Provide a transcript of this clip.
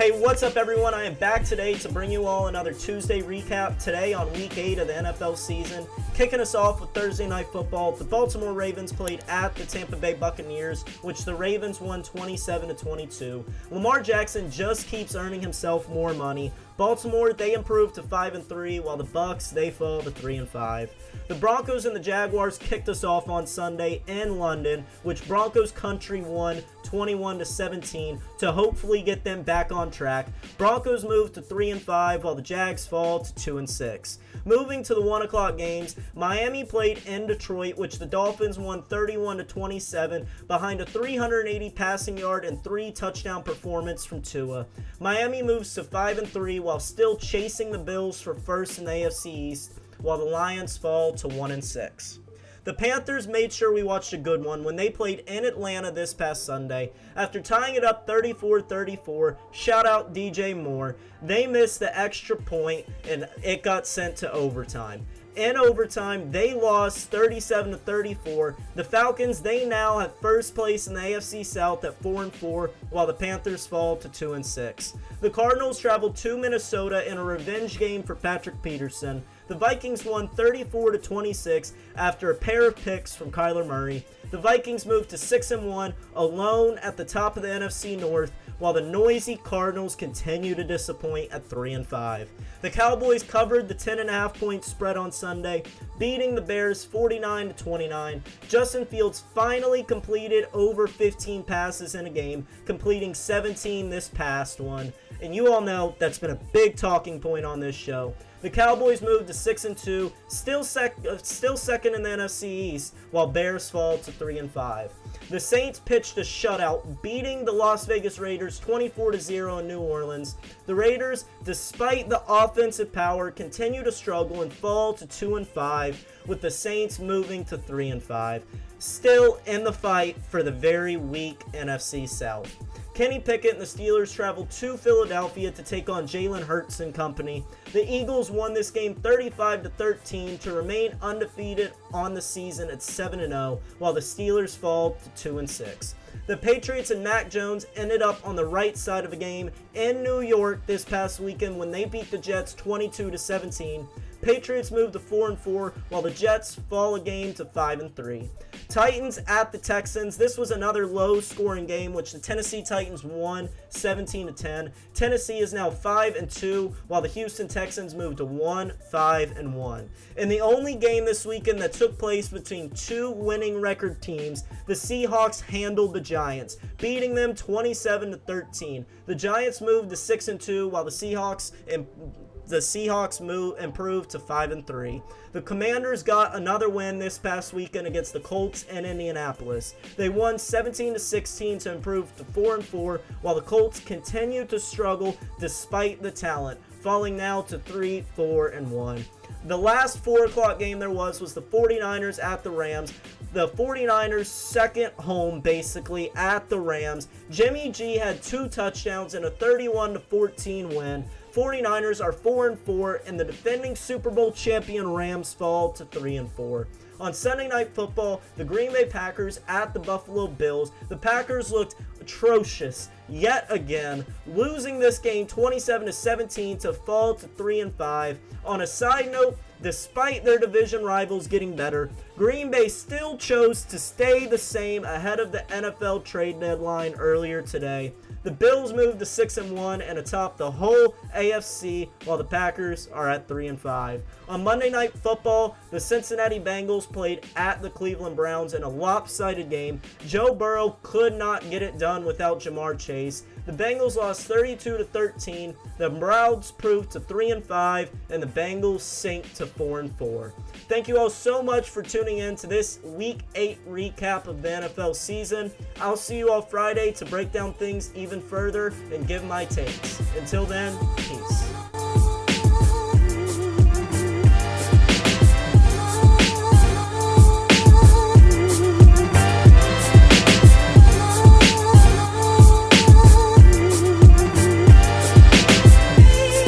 Hey, what's up everyone? I am back today to bring you all another Tuesday recap today on Week 8 of the NFL season. Kicking us off with Thursday Night Football, the Baltimore Ravens played at the Tampa Bay Buccaneers, which the Ravens won 27-22. Lamar Jackson just keeps earning himself more money. Baltimore, they improved to 5-3, while the Bucs, they fall to 3-5. The Broncos and the Jaguars kicked us off on Sunday in London, which Broncos country won 21-17 to hopefully get them back on track. Broncos moved to 3-5, while the Jags fall to 2-6. Moving to the 1 o'clock games, Miami played in Detroit, which the Dolphins won 31-27 behind a 380 passing yard and 3 touchdown performance from Tua. Miami moves to 5-3 while still chasing the Bills for first in the AFC East, while the Lions fall to 1-6. The Panthers made sure we watched a good one when they played in Atlanta this past Sunday. After tying it up 34-34, shout out DJ Moore, they missed the extra point and it got sent to overtime. In overtime, they lost 37-34. The Falcons, they now have first place in the AFC South at 4-4, while the Panthers fall to 2-6. The Cardinals traveled to Minnesota in a revenge game for Patrick Peterson. The Vikings won 34-26 after a pair of picks from Kyler Murray. The Vikings moved to 6-1, alone at the top of the NFC North, while the noisy Cardinals continue to disappoint at 3-5. The Cowboys covered the 10.5 point spread on Sunday, beating the Bears 49-29. Justin Fields finally completed over 15 passes in a game, completing 17 this past one. And you all know that's been a big talking point on this show. The Cowboys moved to 6-2, still second in the NFC East, while Bears fall to 3-5. The Saints pitched a shutout, beating the Las Vegas Raiders 24-0 in New Orleans. The Raiders, despite the offensive power, continue to struggle and fall to 2-5, with the Saints moving to 3-5. Still in the fight for the very weak NFC South. Kenny Pickett and the Steelers traveled to Philadelphia to take on Jalen Hurts and company. The Eagles won this game 35-13 to remain undefeated on the season at 7-0, while the Steelers fall to 2-6. The Patriots and Mac Jones ended up on the right side of a game in New York this past weekend when they beat the Jets 22-17. Patriots move to 4-4, while the Jets fall a game to 5-3. Titans at the Texans. This was another low-scoring game, which the Tennessee Titans won 17-10. Tennessee is now 5-2, while the Houston Texans move to 1-5-1. In the only game this weekend that took place between two winning record teams, the Seahawks handled the Giants, beating them 27-13. The Giants moved to 6-2, while the Seahawks improved to 5-3. The Commanders got another win this past weekend against the Colts in Indianapolis. They won 17-16 to improve to 4-4, while the Colts continue to struggle despite the talent, falling now to 3-4-1. The last 4 o'clock game there was the 49ers at the Rams. The 49ers' second home, basically, at the Rams. Jimmy G had 2 touchdowns in a 31-14 win. 49ers are 4-4, and the defending Super Bowl champion Rams fall to 3-4. On Sunday Night Football, the Green Bay Packers at the Buffalo Bills. The Packers looked atrocious yet again, losing this game 27-17 to fall to 3-5. On a side note, despite their division rivals getting better, Green Bay still chose to stay the same ahead of the NFL trade deadline earlier today. The Bills moved to 6-1 and atop the whole AFC, while the Packers are at 3-5. On Monday Night Football, the Cincinnati Bengals played at the Cleveland Browns in a lopsided game. Joe Burrow could not get it done without Jamar Chase. The Bengals lost 32-13. The Browns proved to 3-5, and the Bengals sink to 4-4. Thank you all so much for tuning in to this Week 8 recap of the NFL season. I'll see you all Friday to break down things even further and give my takes. Until then, peace.